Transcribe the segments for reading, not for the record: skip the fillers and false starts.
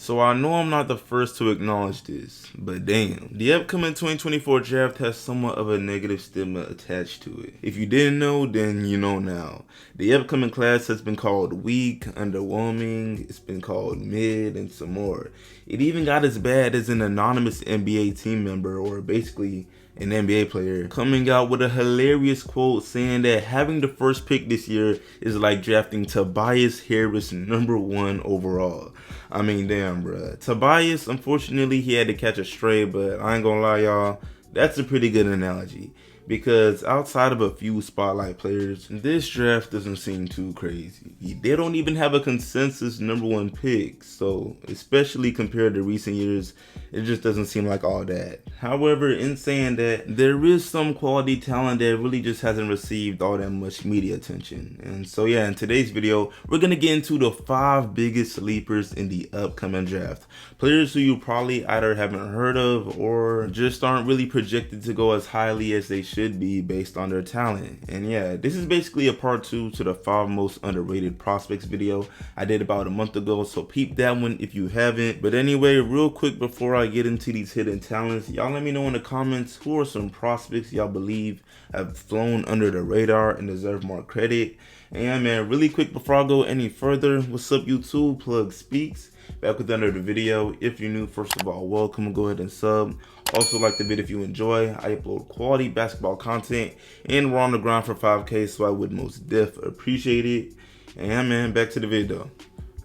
So I know I'm not the first to acknowledge this, but damn, the upcoming 2024 draft has somewhat of a negative stigma attached to it. If you didn't know, then you know now. The upcoming class has been called weak, underwhelming, it's been called mid, and some more. It even got as bad as an anonymous NBA team member, or basically an NBA player, coming out with a hilarious quote saying that having the first pick this year is like drafting Tobias Harris #1 overall. I mean, damn, bruh. Tobias, unfortunately, he had to catch a stray, but I ain't gonna lie, y'all, that's a pretty good analogy. Because outside of a few spotlight players, this draft doesn't seem too crazy. They don't even have a consensus #1 pick, so especially compared to recent years, it just doesn't seem like all that. However, in saying that, there is some quality talent that really just hasn't received all that much media attention. And so yeah, in today's video, we're gonna get into the 5 biggest sleepers in the upcoming draft. Players who you probably either haven't heard of or just aren't really projected to go as highly as they should be based on their talent. And yeah, this is basically a part 2 to the 5 most underrated prospects video I did about a month ago, so peep that one if you haven't. But anyway, real quick before I get into these hidden talents, y'all let me know in the comments who are some prospects y'all believe have flown under the radar and deserve more credit. And yeah, man, really quick before I go any further, what's up YouTube? Plug Speaks. Back with another video. If you're new, first of all, welcome. Go ahead and sub. Also like the video if you enjoy. I upload quality basketball content and we're on the grind for 5K, so I would most def appreciate it. And yeah, man, back to the video.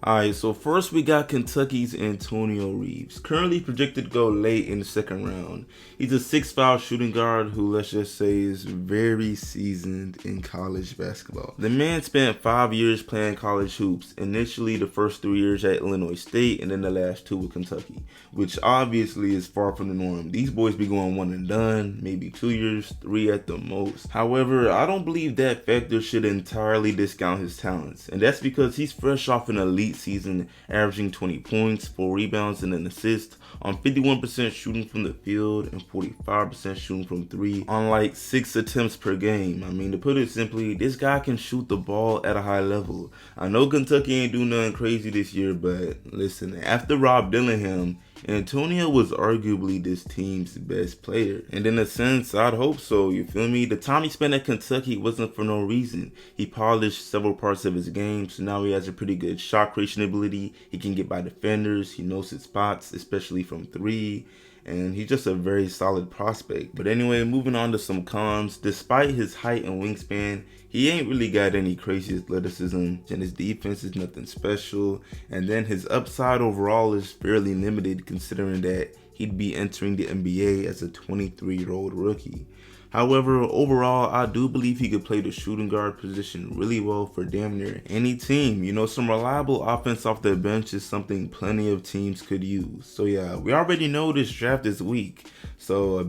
Alright, so first we got Kentucky's Antonio Reeves, currently projected to go late in the 2nd round. He's a 6'5" shooting guard who, let's just say, is very seasoned in college basketball. The man spent 5 years playing college hoops, initially the first 3 years at Illinois State and then the last 2 with Kentucky, which obviously is far from the norm. These boys be going 1 and done, maybe 2 years, 3 at the most. However, I don't believe that factor should entirely discount his talents, and that's because he's fresh off an elite season, averaging 20 points, 4 rebounds, and an assist on 51% shooting from the field and 45% shooting from 3 on like 6 attempts per game. I mean, to put it simply, this guy can shoot the ball at a high level. I know Kentucky ain't do nothing crazy this year, but listen, after Rob Dillingham, Antonio was arguably this team's best player. And in a sense, I'd hope so, you feel me? The time he spent at Kentucky wasn't for no reason. He polished several parts of his game, so now he has a pretty good shot creation ability. He can get by defenders, he knows his spots, especially from 3. And he's just a very solid prospect. But anyway, moving on to some cons. Despite his height and wingspan, he ain't really got any crazy athleticism, and his defense is nothing special. And then his upside overall is fairly limited, considering that he'd be entering the NBA as a 23-year-old rookie. However, overall, I do believe he could play the shooting guard position really well for damn near any team. You know, some reliable offense off the bench is something plenty of teams could use. So yeah, we already know this draft is weak. So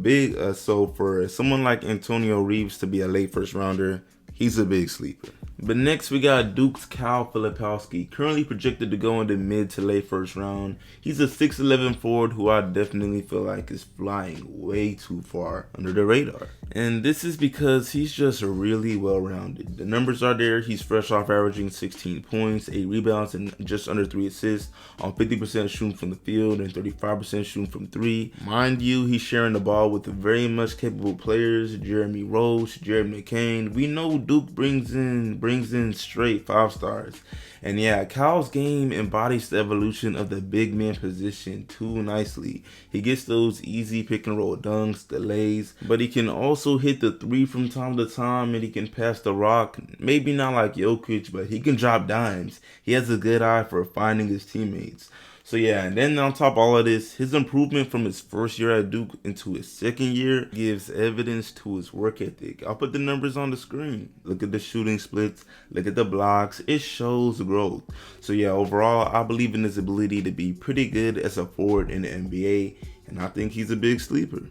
so for someone like Antonio Reeves to be a late 1st rounder, he's a big sleeper. But next we got Duke's Filipowski, currently projected to go in the mid to late 1st round. He's a 6'11" forward who I definitely feel like is flying way too far under the radar. And this is because he's just really well rounded. The numbers are there. He's fresh off averaging 16 points, 8 rebounds, and just under 3 assists on 50% shooting from the field and 35% shooting from 3. Mind you, he's sharing the ball with very much capable players, Jeremy Roach, McCain. We know Duke brings in straight 5 stars. And yeah, Cal's game embodies the evolution of the big man position too nicely. He gets those easy pick and roll dunks, the lays, but he can also hit the 3 from time to time, and he can pass the rock. Maybe not like Jokic, but he can drop dimes. He has a good eye for finding his teammates. So yeah, and then on top of all of this, his improvement from his 1st year at Duke into his 2nd year gives evidence to his work ethic. I'll put the numbers on the screen. Look at the shooting splits, look at the blocks, it shows growth. So yeah, overall, I believe in his ability to be pretty good as a forward in the NBA, and I think he's a big sleeper.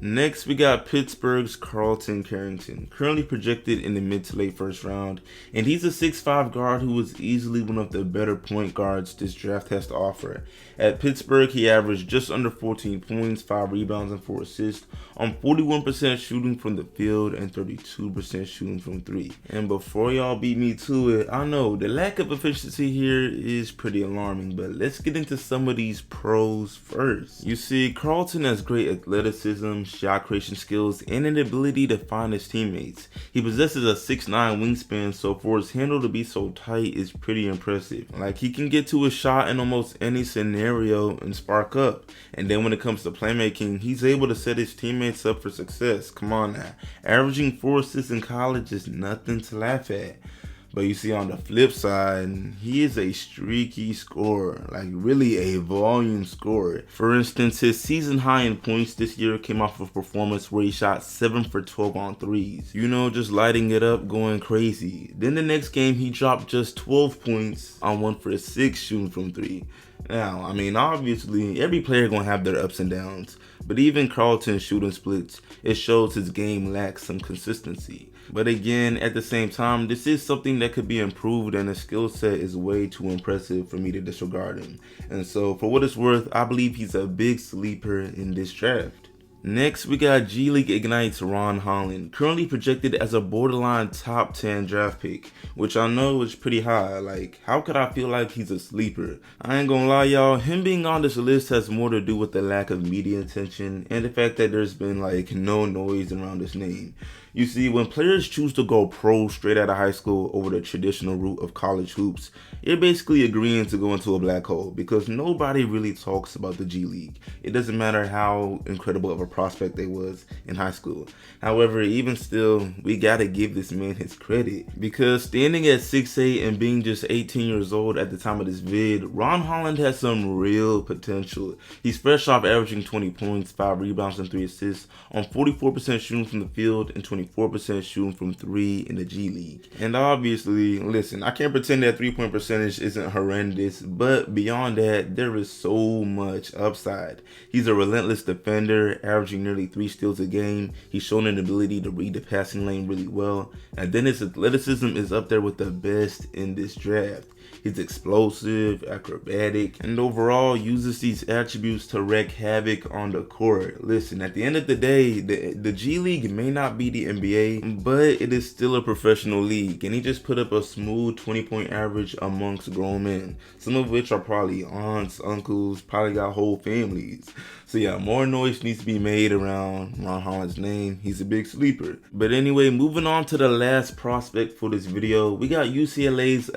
Next, we got Pittsburgh's Carlton Carrington, currently projected in the mid to late first round, and he's a 6'5" guard who is easily one of the better point guards this draft has to offer. At Pittsburgh, he averaged just under 14 points, 5 rebounds, and 4 assists on 41% shooting from the field and 32% shooting from 3. And before y'all beat me to it, I know the lack of efficiency here is pretty alarming, but let's get into some of these pros first. You see, Carlton has great athleticism, shot creation skills, and an ability to find his teammates. He possesses a 6'9" wingspan, so for his handle to be so tight is pretty impressive. Like, he can get to a shot in almost any scenario and spark up. And then when it comes to playmaking, he's able to set his teammates up for success. Come on now. Averaging 4 assists in college is nothing to laugh at. But you see, on the flip side, he is a streaky scorer, like really a volume scorer. For instance, his season high in points this year came off of a performance where he shot 7 for 12 on threes. You know, just lighting it up, going crazy. Then the next game, he dropped just 12 points on 1 for 6 shooting from 3. Now, I mean, obviously, every player gonna have their ups and downs, but even Carlton's shooting splits, it shows his game lacks some consistency. But again, at the same time, this is something that could be improved, and his skill set is way too impressive for me to disregard him. And so, for what it's worth, I believe he's a big sleeper in this draft. Next, we got G League Ignite's Ron Holland, currently projected as a borderline top 10 draft pick, which I know is pretty high. Like, how could I feel like he's a sleeper? I ain't gonna lie, y'all, him being on this list has more to do with the lack of media attention and the fact that there's been like no noise around his name. You see, when players choose to go pro straight out of high school over the traditional route of college hoops, you're basically agreeing to go into a black hole because nobody really talks about the G League. It doesn't matter how incredible of a prospect they was in high school. However, even still, we gotta give this man his credit, because standing at 6'8" and being just 18 years old at the time of this vid, Ron Holland has some real potential. He's fresh off averaging 20 points, 5 rebounds, and 3 assists on 44% shooting from the field and 24% shooting from 3 in the G League. And obviously, listen, I can't pretend that 3-point percentage isn't horrendous, but beyond that, there is so much upside. He's a relentless defender, averaging nearly 3 steals a game. He's shown an ability to read the passing lane really well, and then his athleticism is up there with the best in this draft. He's explosive, acrobatic, and overall uses these attributes to wreak havoc on the court. Listen, at the end of the day, the G League may not be the NBA, but it is still a professional league, and he just put up a smooth 20-point average amongst grown men, some of which are probably aunts, uncles, probably got whole families. So yeah, more noise needs to be made around Ron Holland's name. He's a big sleeper. But anyway, moving on to the last prospect for this video, we got UCLA's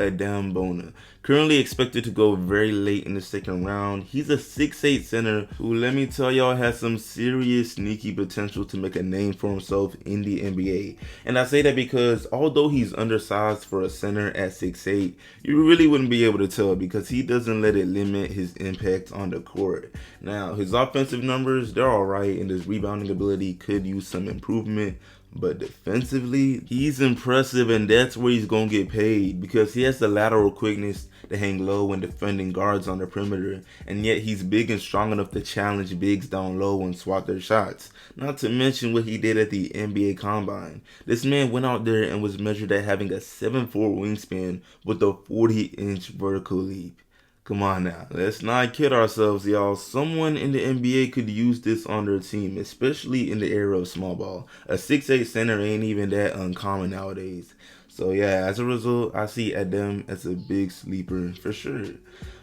Bona, currently expected to go very late in the second round. He's a 6'8" center who, let me tell y'all, has some serious sneaky potential to make a name for himself in the NBA. And I say that because although he's undersized for a center at 6'8", you really wouldn't be able to tell because he doesn't let it limit his impact on the court. Now, his offensive numbers, they're alright, and his rebounding ability could use some improvement. But defensively, he's impressive, and that's where he's going to get paid because he has the lateral quickness to hang low when defending guards on the perimeter, and yet he's big and strong enough to challenge bigs down low and swat their shots. Not to mention what he did at the NBA Combine. This man went out there and was measured at having a 7'4" wingspan with a 40-inch vertical leap. Come on now, let's not kid ourselves, y'all. Someone in the NBA could use this on their team, especially in the era of small ball. A 6'8" center ain't even that uncommon nowadays. So yeah, as a result, I see Adam as a big sleeper for sure.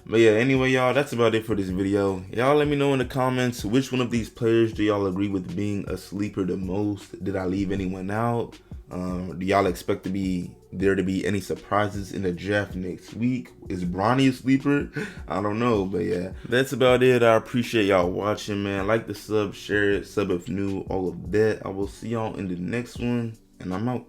But yeah, anyway, y'all, that's about it for this video. Y'all let me know in the comments which one of these players do y'all agree with being a sleeper the most. Did I leave anyone out? Do y'all expect there to be any surprises in the draft next week? Is Bronny a sleeper? I don't know, but yeah, that's about it. I appreciate y'all watching, man. Like the sub, share it, sub if new, all of that. I will see y'all in the next one, and I'm out.